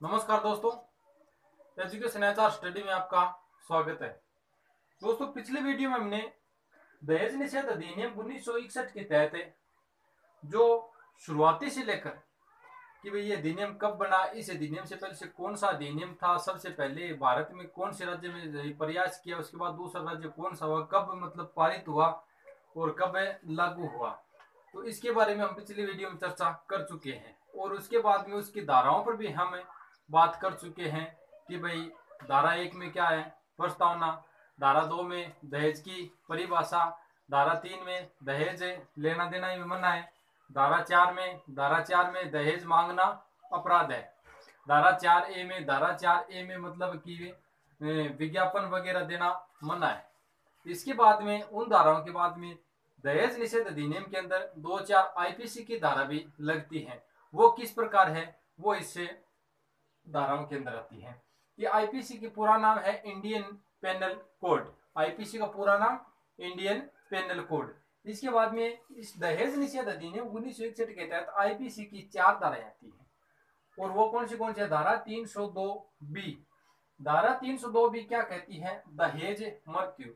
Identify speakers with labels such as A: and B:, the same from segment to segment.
A: नमस्कार दोस्तों, education HR study में आपका स्वागत है। दोस्तों, पिछले वीडियो में हमने दहेज निषेध अधिनियम 1961 के तहत जो शुरुआती से लेकर कि भाई ये अधिनियम कब बना, इस अधिनियम से पहले से कौन सा अधिनियम था, सबसे पहले भारत में कौन से राज्य में प्रयास किया, उसके बाद दूसरा राज्य कौन सा हुआ, कब मतलब पारित हुआ और कब लागू हुआ, तो इसके बारे में हम पिछले वीडियो में चर्चा कर चुके हैं। और उसके बाद में उसकी धाराओं पर भी हम बात कर चुके हैं कि भाई धारा 1 में क्या है, प्रस्तावना, धारा 2 में दहेज की परिभाषा, धारा 3 में दहेज लेना देना ही मना है, धारा 4 में दहेज मांगना अपराध है, धारा 4 ए में मतलब कि विज्ञापन वगैरह देना मना है। इसके बाद में उन धाराओं के बाद में दहेज निषेध अधिनियम के अंदर 2-4 आईपीसी की धारा भी लगती है। वो किस प्रकार है, वो इससे धाराओं के अंदर आती है। ये आईपीसी की पूरा नाम है इंडियन पेनल कोड। आईपीसी का पूरा नाम इंडियन पेनल कोड। इसके बाद में इस दहेज निषेध अधिनियम 1961 के तहत आईपीसी की 4 धाराएं आती हैं। और वो कौन सी है? धारा 302 बी। धारा 302 बी क्या कहती है? दहेज मृत्यु।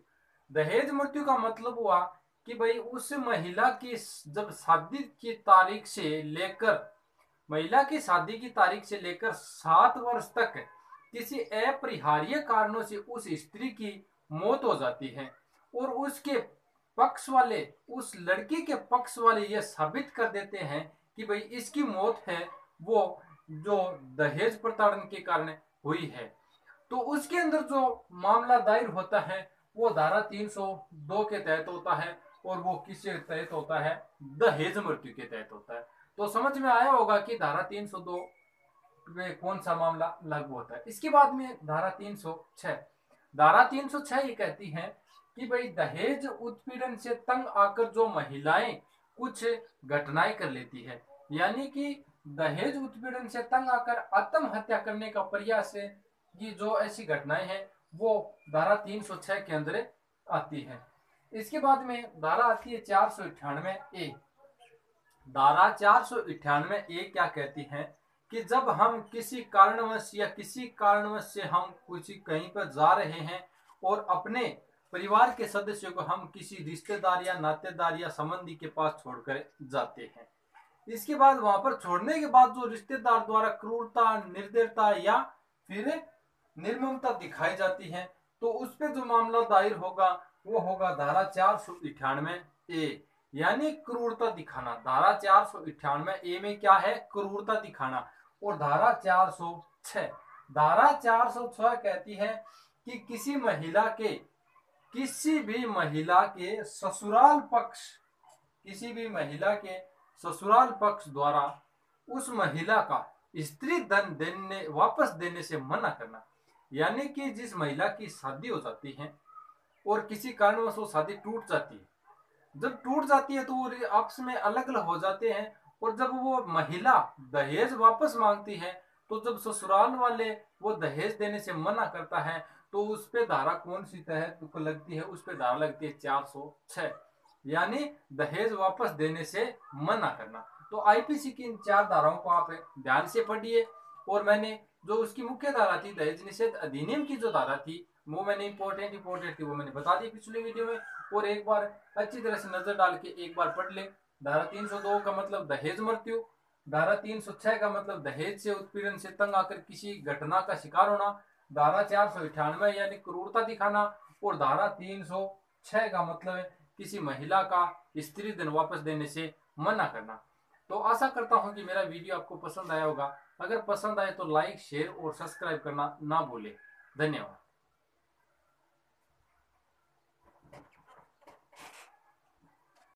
A: दहेज मृत्यु का मतलब हुआ कि भाई उस महिला की जब शादी की तारीख से लेकर महिला की शादी की तारीख से लेकर 7 वर्ष तक किसी अपरिहार्य कारणों से उस स्त्री की मौत हो जाती है और उसके पक्ष वाले, उस लड़की के पक्ष वाले यह साबित कर देते हैं कि भाई इसकी मौत है वो जो दहेज प्रताड़न के कारण हुई है, तो उसके अंदर जो मामला दायर होता है वो धारा 302 के तहत होता है। और वो किसके तहत होता है? दहेज मृत्यु के तहत होता है। तो समझ में आया होगा कि धारा 302 में कौन सा मामला लागू होता है। इसके बाद में धारा 306। धारा 306 ये कहती है कि भाई दहेज उत्पीड़न से तंग आकर जो महिलाएं कुछ घटनाएं कर लेती है, यानी कि दहेज उत्पीड़न से तंग आकर आत्महत्या करने का प्रयास है, ये जो ऐसी घटनाएं हैं वो धारा 306 के अंदर आती है। इसके बाद में धारा आती है 498 ए। धारा 498 ए क्या कहती है कि जब हम किसी कारणवश या किसी कारणवश से हम कुछ कहीं पर जा रहे हैं और अपने परिवार के सदस्यों को हम किसी रिश्तेदार या नातेदार या संबंधी के पास छोड़कर जाते हैं, इसके बाद वहां पर छोड़ने के बाद जो रिश्तेदार द्वारा क्रूरता, निर्दयता या फिर निर्ममता दिखाई जाती है, तो उस पर जो मामला दायर होगा वो होगा धारा 498 ए, यानी क्रूरता दिखाना। धारा 498 ए में क्या है? क्रूरता दिखाना। और धारा 406, धारा 406 कहती है कि किसी भी महिला के ससुराल पक्ष, किसी भी महिला के ससुराल पक्ष द्वारा उस महिला का स्त्री धन देने वापस देने से मना करना। यानी कि जिस महिला की शादी हो जाती है और किसी कारणवश वो शादी टूट जाती है, जब टूट जाती है तो वो आपस में अलग अलग हो जाते हैं, और जब वो महिला दहेज वापस मांगती है तो जब ससुराल वाले वो दहेज देने से मना करता है तो उस पे धारा कौन सी तहत लगती है? उस पे धारा लगती है 406, यानी दहेज वापस देने से मना करना। तो आईपीसी की इन 4 धाराओं को आप ध्यान से पढ़िए। और मैंने जो उसकी मुख्य धारा थी दहेज निषेध अधिनियम की जो धारा थी वो मैंने इंपॉर्टेंट थी वो मैंने बता दी पिछले वीडियो में। और एक बार अच्छी तरह से नजर डाल के एक बार पढ़ ले। धारा 302 का मतलब दहेज मृत्यु, धारा 306 का मतलब दहेज से उत्पीड़न से तंग आकर किसी घटना का शिकार होना, धारा 498 यानी क्रूरता दिखाना, और धारा 306 का मतलब है किसी महिला का स्त्री धन वापस देने से मना करना। तो आशा करता हूं कि मेरा वीडियो आपको पसंद आया होगा। अगर पसंद आए तो लाइक, शेयर और सब्सक्राइब करना ना भूलें। धन्यवाद।